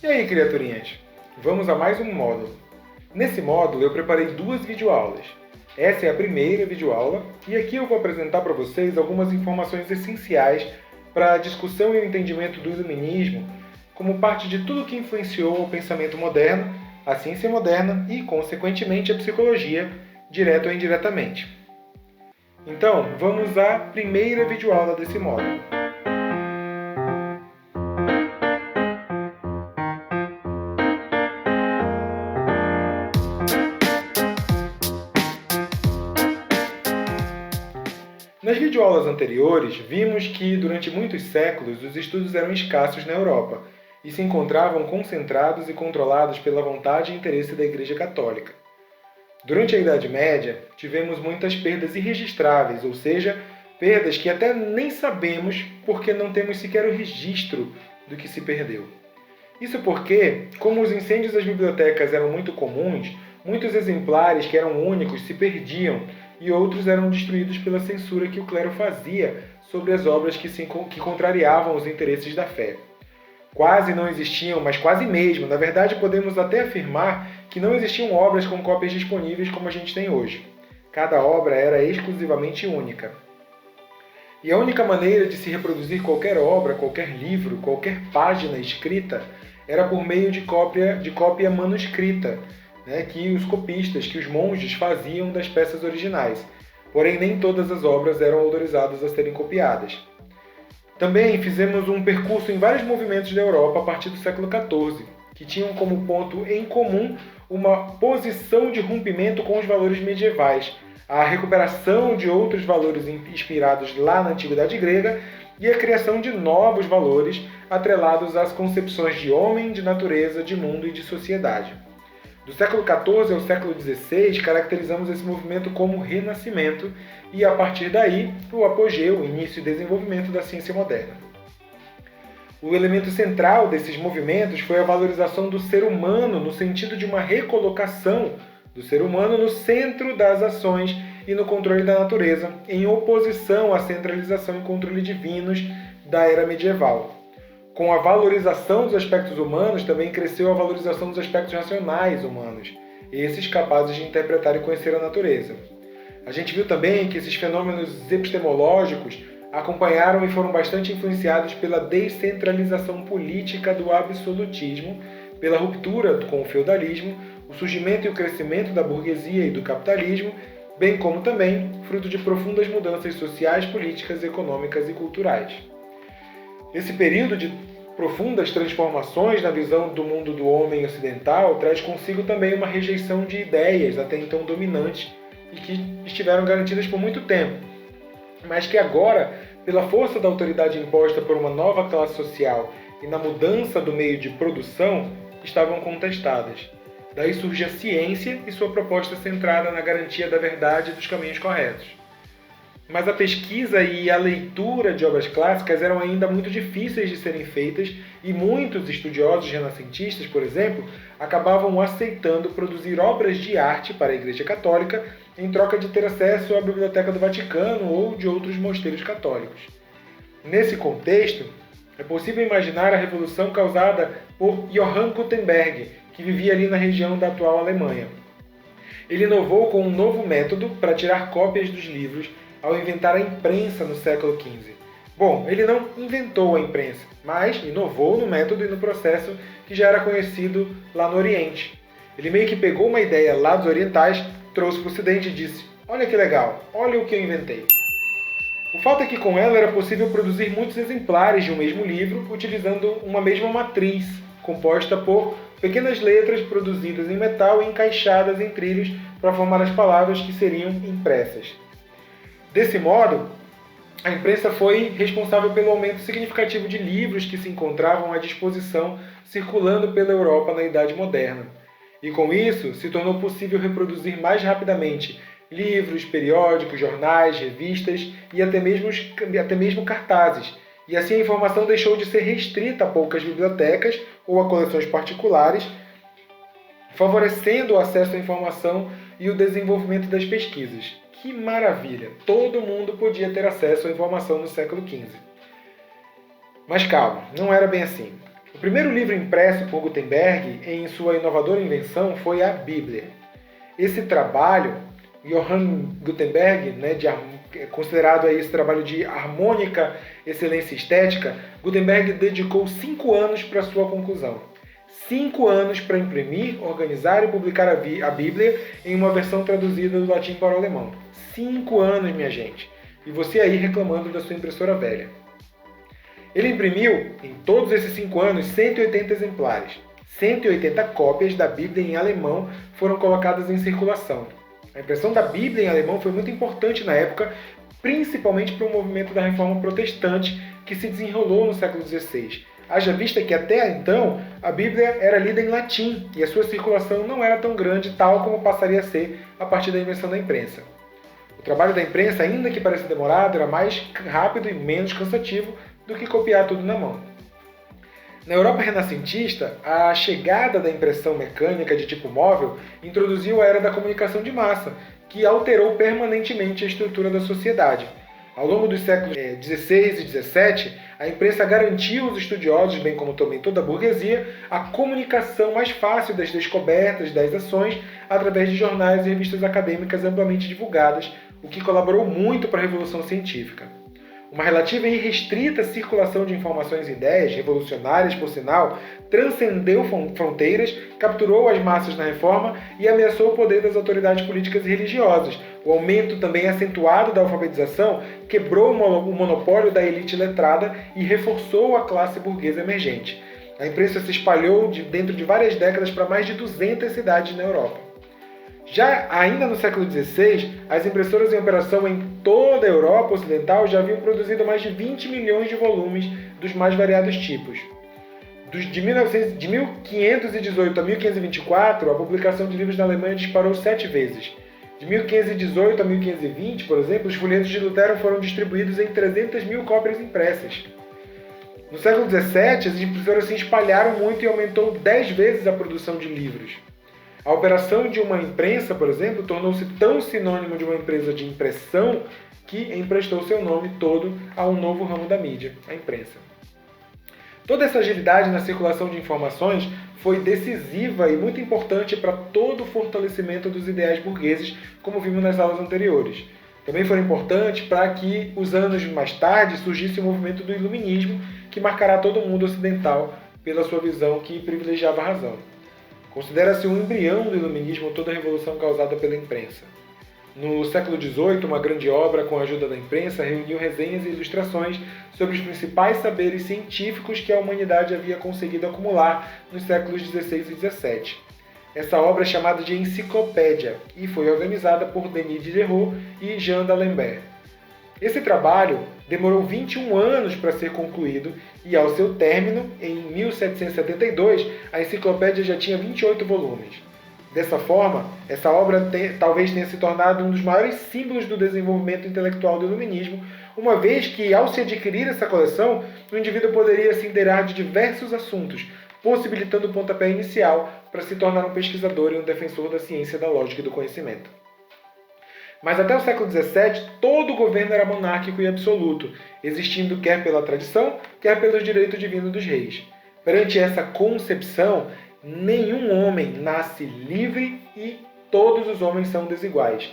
E aí, criaturinhas? Vamos a mais um módulo. Nesse módulo eu preparei 2 videoaulas. Essa é a primeira videoaula e aqui eu vou apresentar para vocês algumas informações essenciais para a discussão e o entendimento do iluminismo como parte de tudo que influenciou o pensamento moderno, a ciência moderna e, consequentemente, a psicologia, direto ou indiretamente. Então, vamos à primeira videoaula desse módulo. Nas videoaulas anteriores, vimos que, durante muitos séculos, os estudos eram escassos na Europa e se encontravam concentrados e controlados pela vontade e interesse da Igreja Católica. Durante a Idade Média, tivemos muitas perdas irregistráveis, ou seja, perdas que até nem sabemos porque não temos sequer o registro do que se perdeu. Isso porque, como os incêndios das bibliotecas eram muito comuns, muitos exemplares que eram únicos se perdiam e outros eram destruídos pela censura que o clero fazia sobre as obras que contrariavam os interesses da fé. Quase não existiam, mas quase mesmo. Na verdade, podemos até afirmar que não existiam obras com cópias disponíveis como a gente tem hoje. Cada obra era exclusivamente única. E a única maneira de se reproduzir qualquer obra, qualquer livro, qualquer página escrita era por meio de cópia manuscrita, que os copistas, que os monges faziam das peças originais. Porém, nem todas as obras eram autorizadas a serem copiadas. Também fizemos um percurso em vários movimentos da Europa a partir do século XIV, que tinham como ponto em comum uma posição de rompimento com os valores medievais, a recuperação de outros valores inspirados lá na Antiguidade Grega e a criação de novos valores atrelados às concepções de homem, de natureza, de mundo e de sociedade. Do século XIV ao século XVI, caracterizamos esse movimento como Renascimento e, a partir daí, o apogeu, o início e desenvolvimento da ciência moderna. O elemento central desses movimentos foi a valorização do ser humano no sentido de uma recolocação do ser humano no centro das ações e no controle da natureza, em oposição à centralização e controle divinos da era medieval. Com a valorização dos aspectos humanos, também cresceu a valorização dos aspectos racionais humanos, esses capazes de interpretar e conhecer a natureza. A gente viu também que esses fenômenos epistemológicos acompanharam e foram bastante influenciados pela descentralização política do absolutismo, pela ruptura com o feudalismo, o surgimento e o crescimento da burguesia e do capitalismo, bem como também fruto de profundas mudanças sociais, políticas, econômicas e culturais. Esse período de profundas transformações na visão do mundo do homem ocidental traz consigo também uma rejeição de ideias até então dominantes e que estiveram garantidas por muito tempo, mas que agora, pela força da autoridade imposta por uma nova classe social e na mudança do meio de produção, estavam contestadas. Daí surge a ciência e sua proposta centrada na garantia da verdade e dos caminhos corretos. Mas a pesquisa e a leitura de obras clássicas eram ainda muito difíceis de serem feitas e muitos estudiosos renascentistas, por exemplo, acabavam aceitando produzir obras de arte para a Igreja Católica em troca de ter acesso à Biblioteca do Vaticano ou de outros mosteiros católicos. Nesse contexto, é possível imaginar a revolução causada por Johann Gutenberg, que vivia ali na região da atual Alemanha. Ele inovou com um novo método para tirar cópias dos livros ao inventar a imprensa no século XV. Bom, ele não inventou a imprensa, mas inovou no método e no processo que já era conhecido lá no Oriente. Ele meio que pegou uma ideia lá dos orientais, trouxe para o Ocidente e disse: olha que legal, olha o que eu inventei. O fato é que com ela era possível produzir muitos exemplares de um mesmo livro utilizando uma mesma matriz, composta por pequenas letras produzidas em metal e encaixadas em trilhos para formar as palavras que seriam impressas. Desse modo, a imprensa foi responsável pelo aumento significativo de livros que se encontravam à disposição circulando pela Europa na Idade Moderna. E com isso, se tornou possível reproduzir mais rapidamente livros, periódicos, jornais, revistas e até mesmo cartazes. E assim a informação deixou de ser restrita a poucas bibliotecas ou a coleções particulares, favorecendo o acesso à informação e o desenvolvimento das pesquisas. Que maravilha! Todo mundo podia ter acesso à informação no século XV. Mas calma, não era bem assim. O primeiro livro impresso por Gutenberg em sua inovadora invenção foi a Bíblia. Esse trabalho, Johann Gutenberg, considerado aí esse trabalho de harmônica excelência estética, Gutenberg dedicou 5 anos para sua conclusão. 5 anos para imprimir, organizar e publicar a Bíblia em uma versão traduzida do latim para o alemão. 5 anos, minha gente. E você aí reclamando da sua impressora velha. Ele imprimiu, em todos esses 5 anos, 180 exemplares. 180 cópias da Bíblia em alemão foram colocadas em circulação. A impressão da Bíblia em alemão foi muito importante na época, principalmente para o movimento da Reforma Protestante que se desenrolou no século XVI. Haja vista que até então a Bíblia era lida em latim e a sua circulação não era tão grande, tal como passaria a ser a partir da invenção da imprensa. O trabalho da imprensa, ainda que pareça demorado, era mais rápido e menos cansativo do que copiar tudo na mão. Na Europa renascentista, a chegada da impressão mecânica de tipo móvel introduziu a era da comunicação de massa, que alterou permanentemente a estrutura da sociedade. Ao longo dos séculos XVI e XVII, a imprensa garantiu aos estudiosos, bem como também toda a burguesia, a comunicação mais fácil das descobertas, das ações, através de jornais e revistas acadêmicas amplamente divulgadas, o que colaborou muito para a Revolução Científica. Uma relativa e irrestrita circulação de informações e ideias, revolucionárias por sinal, transcendeu fronteiras, capturou as massas na reforma e ameaçou o poder das autoridades políticas e religiosas. O aumento também acentuado da alfabetização quebrou o monopólio da elite letrada e reforçou a classe burguesa emergente. A imprensa se espalhou dentro de várias décadas para mais de 200 cidades na Europa. Já ainda no século XVI, as impressoras em operação em toda a Europa Ocidental já haviam produzido mais de 20 milhões de volumes dos mais variados tipos. De 1518 a 1524, a publicação de livros na Alemanha disparou 7 vezes. De 1518 a 1520, por exemplo, os folhetos de Lutero foram distribuídos em 300 mil cópias impressas. No século XVII, as impressoras se espalharam muito e aumentou 10 vezes a produção de livros. A operação de uma imprensa, por exemplo, tornou-se tão sinônimo de uma empresa de impressão que emprestou seu nome todo a um novo ramo da mídia, a imprensa. Toda essa agilidade na circulação de informações foi decisiva e muito importante para todo o fortalecimento dos ideais burgueses, como vimos nas aulas anteriores. Também foi importante para que, os anos mais tarde, surgisse o movimento do Iluminismo, que marcará todo o mundo ocidental pela sua visão que privilegiava a razão. Considera-se um embrião do Iluminismo toda a revolução causada pela imprensa. No século XVIII, uma grande obra com a ajuda da imprensa reuniu resenhas e ilustrações sobre os principais saberes científicos que a humanidade havia conseguido acumular nos séculos XVI e XVII. Essa obra é chamada de Enciclopédia e foi organizada por Denis Diderot e Jean d'Alembert. Esse trabalho demorou 21 anos para ser concluído e, ao seu término, em 1772, a enciclopédia já tinha 28 volumes. Dessa forma, essa obra talvez tenha se tornado um dos maiores símbolos do desenvolvimento intelectual do Iluminismo, uma vez que, ao se adquirir essa coleção, o indivíduo poderia se inteirar de diversos assuntos, possibilitando o pontapé inicial para se tornar um pesquisador e um defensor da ciência, da lógica e do conhecimento. Mas até o século XVII, todo o governo era monárquico e absoluto, existindo quer pela tradição, quer pelos direitos divinos dos reis. Perante essa concepção, nenhum homem nasce livre e todos os homens são desiguais.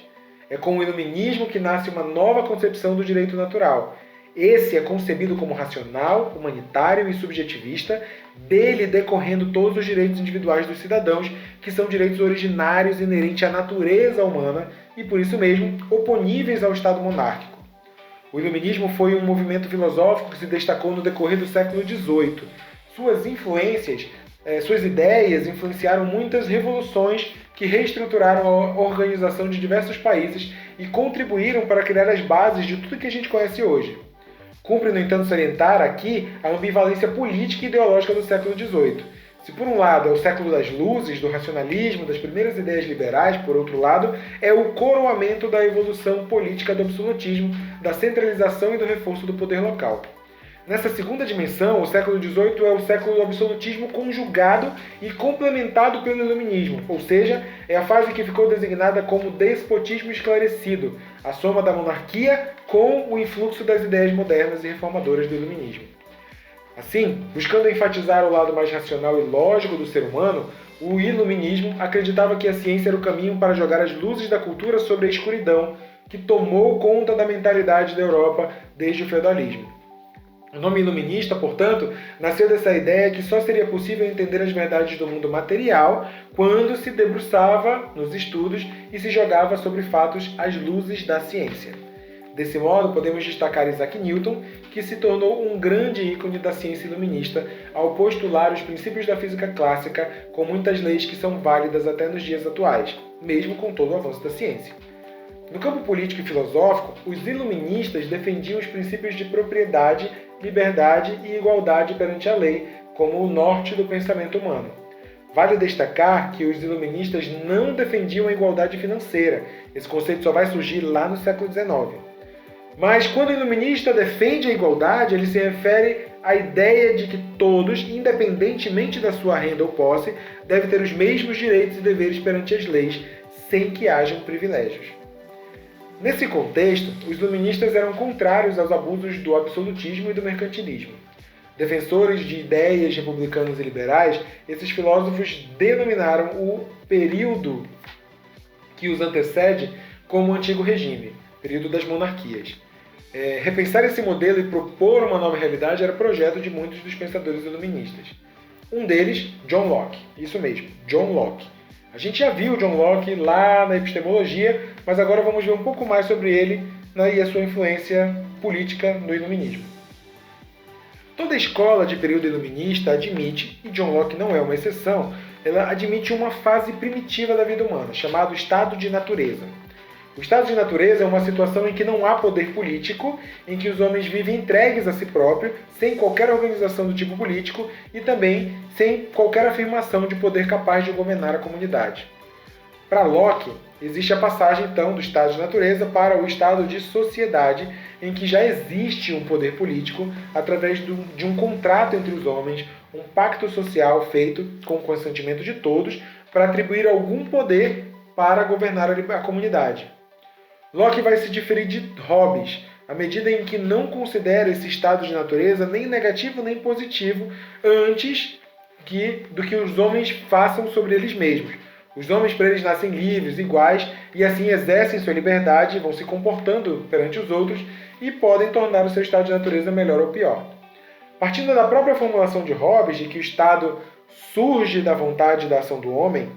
É com o Iluminismo que nasce uma nova concepção do direito natural. Esse é concebido como racional, humanitário e subjetivista, dele decorrendo todos os direitos individuais dos cidadãos, que são direitos originários inerentes à natureza humana e, por isso mesmo, oponíveis ao Estado monárquico. O Iluminismo foi um movimento filosófico que se destacou no decorrer do século XVIII. Suas ideias influenciaram muitas revoluções que reestruturaram a organização de diversos países e contribuíram para criar as bases de tudo que a gente conhece hoje. Cumpre, no entanto, salientar aqui a ambivalência política e ideológica do século XVIII. Se por um lado é o século das luzes, do racionalismo, das primeiras ideias liberais, por outro lado, é o coroamento da evolução política do absolutismo, da centralização e do reforço do poder local. Nessa segunda dimensão, o século XVIII é o século do absolutismo conjugado e complementado pelo iluminismo, ou seja, é a fase que ficou designada como despotismo esclarecido, a soma da monarquia com o influxo das ideias modernas e reformadoras do iluminismo. Assim, buscando enfatizar o lado mais racional e lógico do ser humano, o iluminismo acreditava que a ciência era o caminho para jogar as luzes da cultura sobre a escuridão que tomou conta da mentalidade da Europa desde o feudalismo. O nome iluminista, portanto, nasceu dessa ideia que só seria possível entender as verdades do mundo material quando se debruçava nos estudos e se jogava sobre fatos às luzes da ciência. Desse modo, podemos destacar Isaac Newton, que se tornou um grande ícone da ciência iluminista ao postular os princípios da física clássica com muitas leis que são válidas até nos dias atuais, mesmo com todo o avanço da ciência. No campo político e filosófico, os iluministas defendiam os princípios de propriedade, liberdade e igualdade perante a lei como o norte do pensamento humano. Vale destacar que os iluministas não defendiam a igualdade financeira. Esse conceito só vai surgir lá no século XIX. Mas quando o iluminista defende a igualdade, ele se refere à ideia de que todos, independentemente da sua renda ou posse, devem ter os mesmos direitos e deveres perante as leis, sem que hajam privilégios. Nesse contexto, os iluministas eram contrários aos abusos do absolutismo e do mercantilismo. Defensores de ideias republicanas e liberais, esses filósofos denominaram o período que os antecede como o Antigo Regime, período das monarquias. Repensar esse modelo e propor uma nova realidade era projeto de muitos dos pensadores iluministas. Um deles, John Locke. Isso mesmo, John Locke. A gente já viu John Locke lá na epistemologia, mas agora vamos ver um pouco mais sobre ele e a sua influência política no iluminismo. Toda escola de período iluminista admite, e John Locke não é uma exceção, ela admite uma fase primitiva da vida humana, chamado estado de natureza. O estado de natureza é uma situação em que não há poder político, em que os homens vivem entregues a si próprios, sem qualquer organização do tipo político e também sem qualquer afirmação de poder capaz de governar a comunidade. Para Locke, existe a passagem, então, do estado de natureza para o estado de sociedade, em que já existe um poder político através de um contrato entre os homens, um pacto social feito com o consentimento de todos para atribuir algum poder para governar a comunidade. Locke vai se diferir de Hobbes, à medida em que não considera esse estado de natureza nem negativo nem positivo antes do que os homens façam sobre eles mesmos. Os homens, para eles, nascem livres, iguais, e assim exercem sua liberdade, vão se comportando perante os outros e podem tornar o seu estado de natureza melhor ou pior. Partindo da própria formulação de Hobbes, de que o estado surge da vontade e da ação do homem,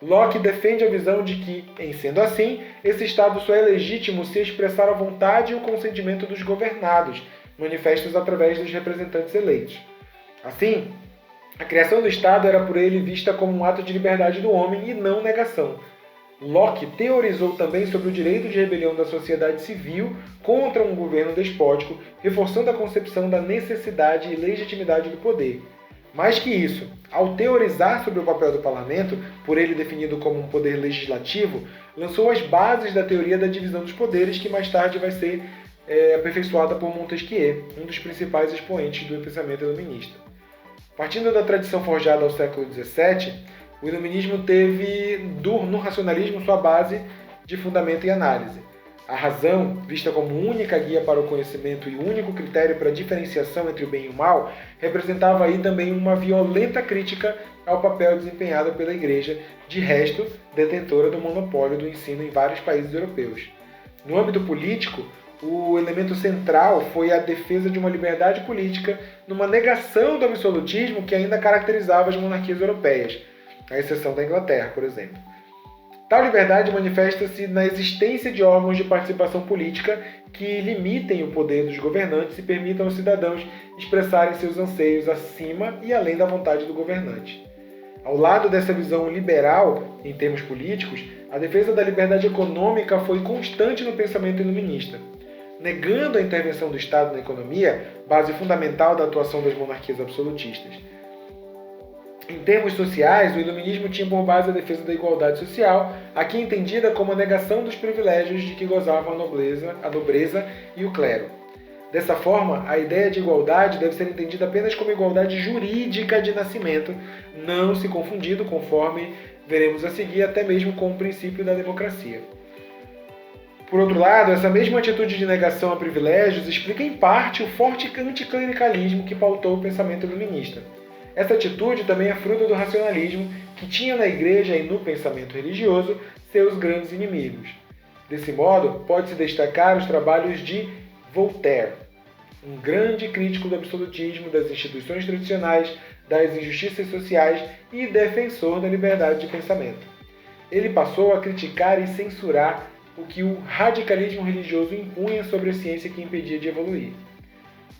Locke defende a visão de que, em sendo assim, esse estado só é legítimo se expressar a vontade e o consentimento dos governados, manifestos através dos representantes eleitos. Assim, a criação do Estado era por ele vista como um ato de liberdade do homem e não negação. Locke teorizou também sobre o direito de rebelião da sociedade civil contra um governo despótico, reforçando a concepção da necessidade e legitimidade do poder. Mais que isso, ao teorizar sobre o papel do parlamento, por ele definido como um poder legislativo, lançou as bases da teoria da divisão dos poderes, que mais tarde vai ser aperfeiçoada por Montesquieu, um dos principais expoentes do pensamento iluminista. Partindo da tradição forjada ao século XVII, o iluminismo teve no racionalismo sua base de fundamento e análise. A razão, vista como única guia para o conhecimento e único critério para a diferenciação entre o bem e o mal, representava aí também uma violenta crítica ao papel desempenhado pela Igreja, de resto, detentora do monopólio do ensino em vários países europeus. No âmbito político, o elemento central foi a defesa de uma liberdade política numa negação do absolutismo que ainda caracterizava as monarquias europeias, à exceção da Inglaterra, por exemplo. Tal liberdade manifesta-se na existência de órgãos de participação política que limitem o poder dos governantes e permitam aos cidadãos expressarem seus anseios acima e além da vontade do governante. Ao lado dessa visão liberal, em termos políticos, a defesa da liberdade econômica foi constante no pensamento iluminista. Negando a intervenção do Estado na economia, base fundamental da atuação das monarquias absolutistas. Em termos sociais, o iluminismo tinha por base a defesa da igualdade social, aqui entendida como a negação dos privilégios de que gozavam a nobreza e o clero. Dessa forma, a ideia de igualdade deve ser entendida apenas como igualdade jurídica de nascimento, não se confundindo, conforme veremos a seguir, até mesmo com o princípio da democracia. Por outro lado, essa mesma atitude de negação a privilégios explica em parte o forte anticlericalismo que pautou o pensamento iluminista. Essa atitude também é fruto do racionalismo, que tinha na Igreja e no pensamento religioso seus grandes inimigos. Desse modo, pode-se destacar os trabalhos de Voltaire, um grande crítico do absolutismo, das instituições tradicionais, das injustiças sociais e defensor da liberdade de pensamento. Ele passou a criticar e censurar o que o radicalismo religioso impunha sobre a ciência que impedia de evoluir.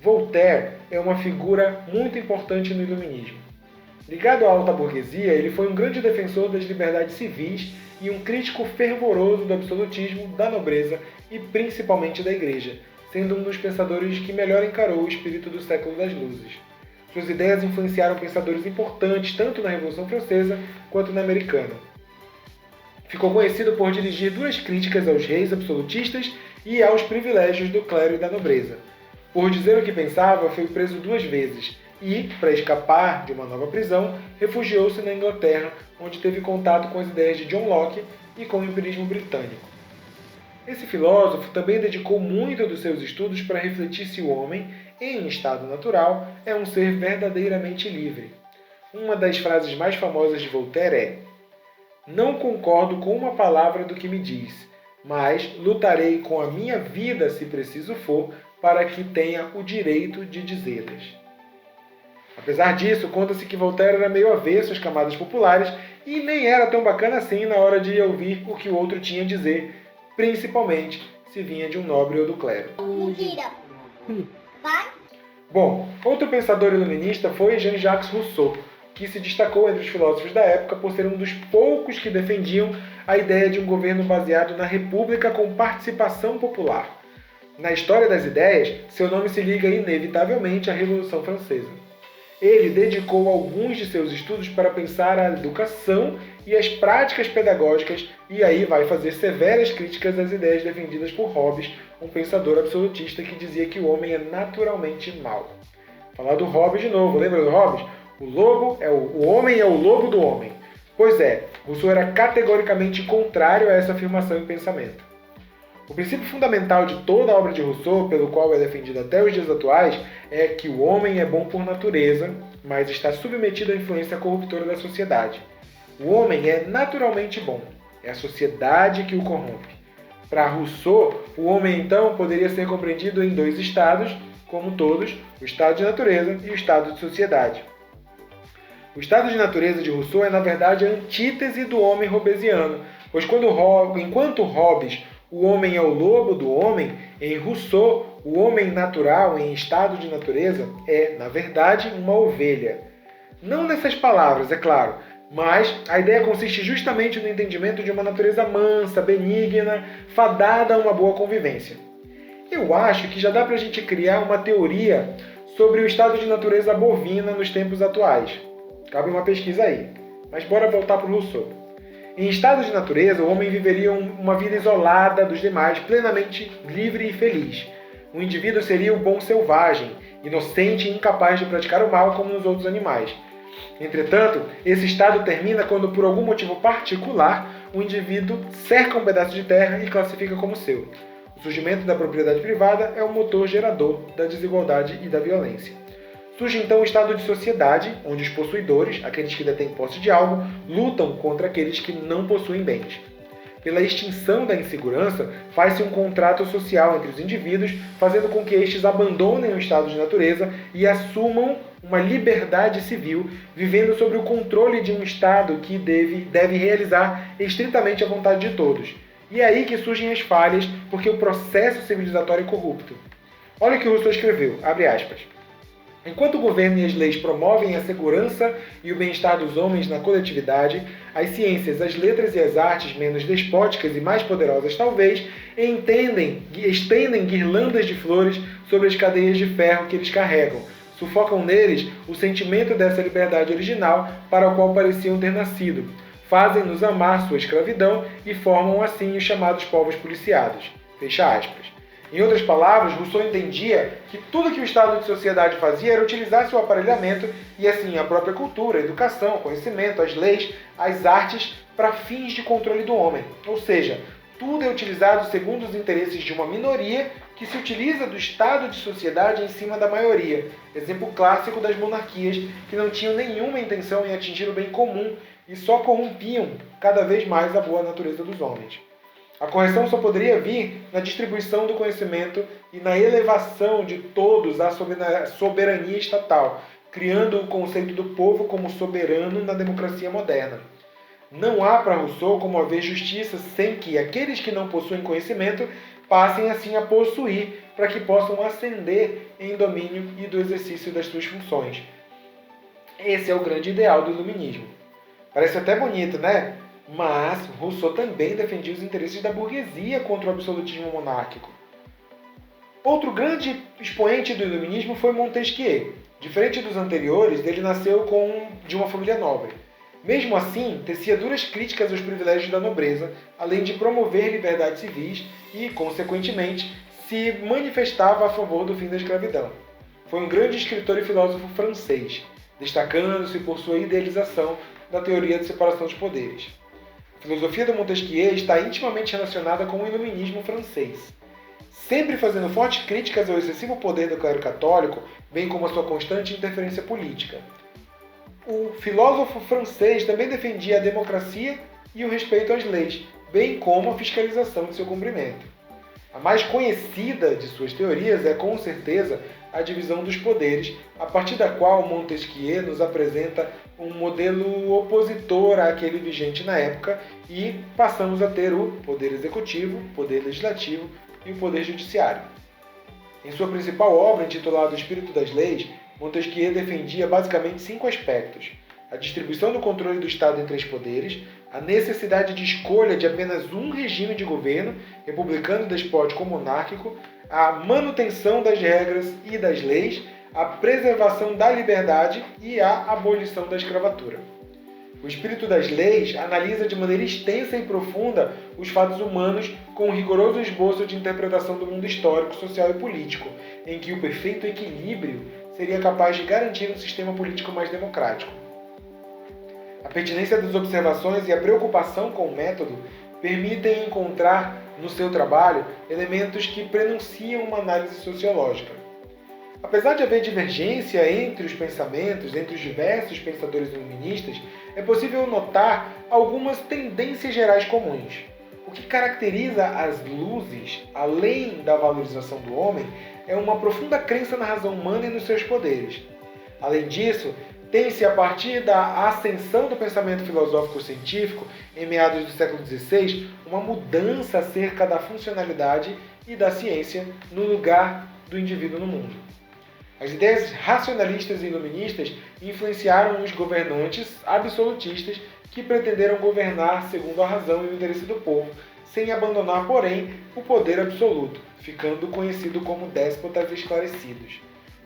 Voltaire é uma figura muito importante no iluminismo. Ligado à alta burguesia, ele foi um grande defensor das liberdades civis e um crítico fervoroso do absolutismo, da nobreza e principalmente da Igreja, sendo um dos pensadores que melhor encarou o espírito do século das luzes. Suas ideias influenciaram pensadores importantes tanto na Revolução Francesa quanto na Americana. Ficou conhecido por dirigir duras críticas aos reis absolutistas e aos privilégios do clero e da nobreza. Por dizer o que pensava, foi preso 2 vezes e, para escapar de uma nova prisão, refugiou-se na Inglaterra, onde teve contato com as ideias de John Locke e com o empirismo britânico. Esse filósofo também dedicou muito dos seus estudos para refletir se o homem, em estado natural, é um ser verdadeiramente livre. Uma das frases mais famosas de Voltaire é: "Não concordo com uma palavra do que me diz, mas lutarei com a minha vida, se preciso for, para que tenha o direito de dizê-las." Apesar disso, conta-se que Voltaire era meio avesso às camadas populares e nem era tão bacana assim na hora de ouvir o que o outro tinha a dizer, principalmente se vinha de um nobre ou do clero. Mentira. Vai? Bom, outro pensador iluminista foi Jean-Jacques Rousseau, que se destacou entre os filósofos da época por ser um dos poucos que defendiam a ideia de um governo baseado na república com participação popular. Na história das ideias, seu nome se liga inevitavelmente à Revolução Francesa. Ele dedicou alguns de seus estudos para pensar a educação e as práticas pedagógicas e aí vai fazer severas críticas às ideias defendidas por Hobbes, um pensador absolutista que dizia que o homem é naturalmente mau. Falar do Hobbes de novo, lembra do Hobbes? O homem é o lobo do homem. Pois é, Rousseau era categoricamente contrário a essa afirmação e pensamento. O princípio fundamental de toda a obra de Rousseau, pelo qual é defendido até os dias atuais, é que o homem é bom por natureza, mas está submetido à influência corruptora da sociedade. O homem é naturalmente bom, é a sociedade que o corrompe. Para Rousseau, o homem então poderia ser compreendido em 2 estados, como todos, o estado de natureza e o estado de sociedade. O estado de natureza de Rousseau é, na verdade, a antítese do homem hobbesiano, pois enquanto Hobbes o homem é o lobo do homem, em Rousseau, o homem natural em estado de natureza é, na verdade, uma ovelha. Não nessas palavras, é claro, mas a ideia consiste justamente no entendimento de uma natureza mansa, benigna, fadada a uma boa convivência. Eu acho que já dá para a gente criar uma teoria sobre o estado de natureza bovina nos tempos atuais. Cabe uma pesquisa aí. Mas bora voltar para o Rousseau. Em estado de natureza, o homem viveria uma vida isolada dos demais, plenamente livre e feliz. O indivíduo seria o bom selvagem, inocente e incapaz de praticar o mal como nos outros animais. Entretanto, esse estado termina quando, por algum motivo particular, o indivíduo cerca um pedaço de terra e classifica como seu. O surgimento da propriedade privada é o motor gerador da desigualdade e da violência. Surge então o estado de sociedade, onde os possuidores, aqueles que detêm posse de algo, lutam contra aqueles que não possuem bens. Pela extinção da insegurança, faz-se um contrato social entre os indivíduos, fazendo com que estes abandonem o estado de natureza e assumam uma liberdade civil, vivendo sob o controle de um Estado que deve realizar estritamente a vontade de todos. E é aí que surgem as falhas, porque o processo civilizatório é corrupto. Olha o que Rousseau escreveu, abre aspas. Enquanto o governo e as leis promovem a segurança e o bem-estar dos homens na coletividade, as ciências, as letras e as artes, menos despóticas e mais poderosas talvez, estendem guirlandas de flores sobre as cadeias de ferro que eles carregam, sufocam neles o sentimento dessa liberdade original para o qual pareciam ter nascido, fazem-nos amar sua escravidão e formam assim os chamados povos policiados. Fecha aspas. Em outras palavras, Rousseau entendia que tudo que o Estado de sociedade fazia era utilizar seu aparelhamento e assim a própria cultura, a educação, conhecimento, as leis, as artes para fins de controle do homem. Ou seja, tudo é utilizado segundo os interesses de uma minoria que se utiliza do estado de sociedade em cima da maioria. Exemplo clássico das monarquias que não tinham nenhuma intenção em atingir o bem comum e só corrompiam cada vez mais a boa natureza dos homens. A correção só poderia vir na distribuição do conhecimento e na elevação de todos à soberania estatal, criando o conceito do povo como soberano na democracia moderna. Não há para Rousseau como haver justiça sem que aqueles que não possuem conhecimento passem assim a possuir, para que possam ascender em domínio e do exercício das suas funções. Esse é o grande ideal do iluminismo. Parece até bonito, né? Mas Rousseau também defendia os interesses da burguesia contra o absolutismo monárquico. Outro grande expoente do iluminismo foi Montesquieu. Diferente dos anteriores, ele nasceu de uma família nobre. Mesmo assim, tecia duras críticas aos privilégios da nobreza, além de promover liberdades civis e, consequentemente, se manifestava a favor do fim da escravidão. Foi um grande escritor e filósofo francês, destacando-se por sua idealização da teoria de separação dos poderes. A filosofia de Montesquieu está intimamente relacionada com o iluminismo francês, sempre fazendo fortes críticas ao excessivo poder do clero católico, bem como a sua constante interferência política. O filósofo francês também defendia a democracia e o respeito às leis, bem como a fiscalização de seu cumprimento. A mais conhecida de suas teorias é, com certeza, a divisão dos poderes, a partir da qual Montesquieu nos apresenta um modelo opositor àquele vigente na época e passamos a ter o poder executivo, o poder legislativo e o poder judiciário. Em sua principal obra, intitulada O Espírito das Leis, Montesquieu defendia basicamente 5 aspectos: a distribuição do controle do Estado em 3 poderes, a necessidade de escolha de apenas um regime de governo, republicano, despótico ou monárquico, a manutenção das regras e das leis, a preservação da liberdade e a abolição da escravatura. O Espírito das Leis analisa de maneira extensa e profunda os fatos humanos com um rigoroso esboço de interpretação do mundo histórico, social e político, em que o perfeito equilíbrio seria capaz de garantir um sistema político mais democrático. A pertinência das observações e a preocupação com o método permitem encontrar no seu trabalho elementos que prenunciam uma análise sociológica. Apesar de haver divergência entre os pensamentos, entre os diversos pensadores iluministas, é possível notar algumas tendências gerais comuns. O que caracteriza as luzes, além da valorização do homem, é uma profunda crença na razão humana e nos seus poderes. Além disso, tem-se, a partir da ascensão do pensamento filosófico-científico em meados do século XVI, uma mudança acerca da funcionalidade e da ciência no lugar do indivíduo no mundo. As ideias racionalistas e iluministas influenciaram os governantes absolutistas que pretenderam governar segundo a razão e o interesse do povo, sem abandonar, porém, o poder absoluto, ficando conhecido como déspotas esclarecidos.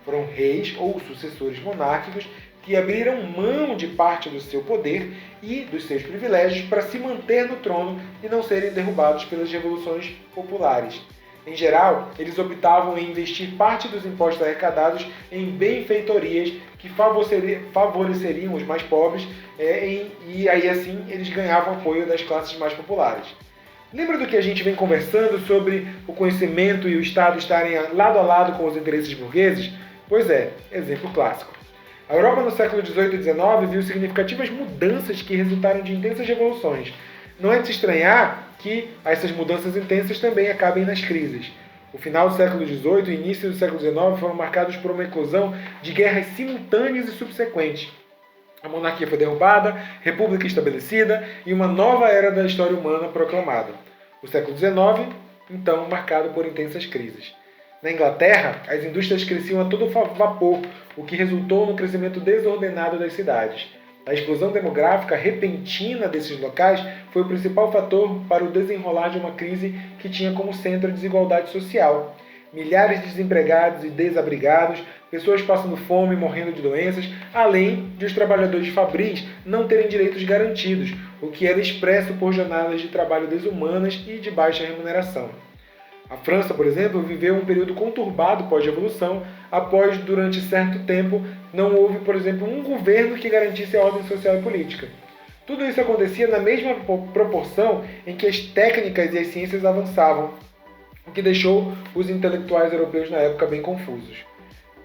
Foram reis ou sucessores monárquicos que abriram mão de parte do seu poder e dos seus privilégios para se manter no trono e não serem derrubados pelas revoluções populares. Em geral, eles optavam em investir parte dos impostos arrecadados em benfeitorias que favoreceriam os mais pobres e aí assim eles ganhavam apoio das classes mais populares. Lembra do que a gente vem conversando sobre o conhecimento e o Estado estarem lado a lado com os interesses burgueses? Pois é, exemplo clássico. A Europa no século XVIII e XIX viu significativas mudanças que resultaram de intensas revoluções. Não é de se estranhar que essas mudanças intensas também acabem nas crises. O final do século XVIII e o início do século XIX foram marcados por uma eclosão de guerras simultâneas e subsequentes. A monarquia foi derrubada, república estabelecida e uma nova era da história humana proclamada. O século XIX, então, marcado por intensas crises. Na Inglaterra, as indústrias cresciam a todo vapor, o que resultou no crescimento desordenado das cidades. A explosão demográfica repentina desses locais foi o principal fator para o desenrolar de uma crise que tinha como centro a desigualdade social. Milhares de desempregados e desabrigados, pessoas passando fome e morrendo de doenças, além de os trabalhadores fabris não terem direitos garantidos, o que era expresso por jornadas de trabalho desumanas e de baixa remuneração. A França, por exemplo, viveu um período conturbado pós-revolução, após, durante certo tempo, não houve, por exemplo, um governo que garantisse a ordem social e política. Tudo isso acontecia na mesma proporção em que as técnicas e as ciências avançavam, o que deixou os intelectuais europeus na época bem confusos.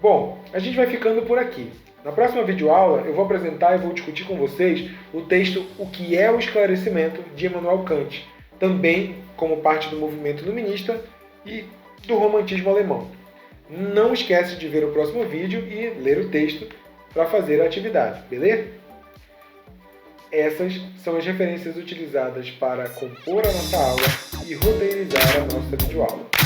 Bom, a gente vai ficando por aqui. Na próxima videoaula eu vou apresentar e vou discutir com vocês o texto O que é o Esclarecimento, de Immanuel Kant, também como parte do movimento iluminista e do romantismo alemão. Não esquece de ver o próximo vídeo e ler o texto para fazer a atividade, beleza? Essas são as referências utilizadas para compor a nossa aula e roteirizar a nossa videoaula.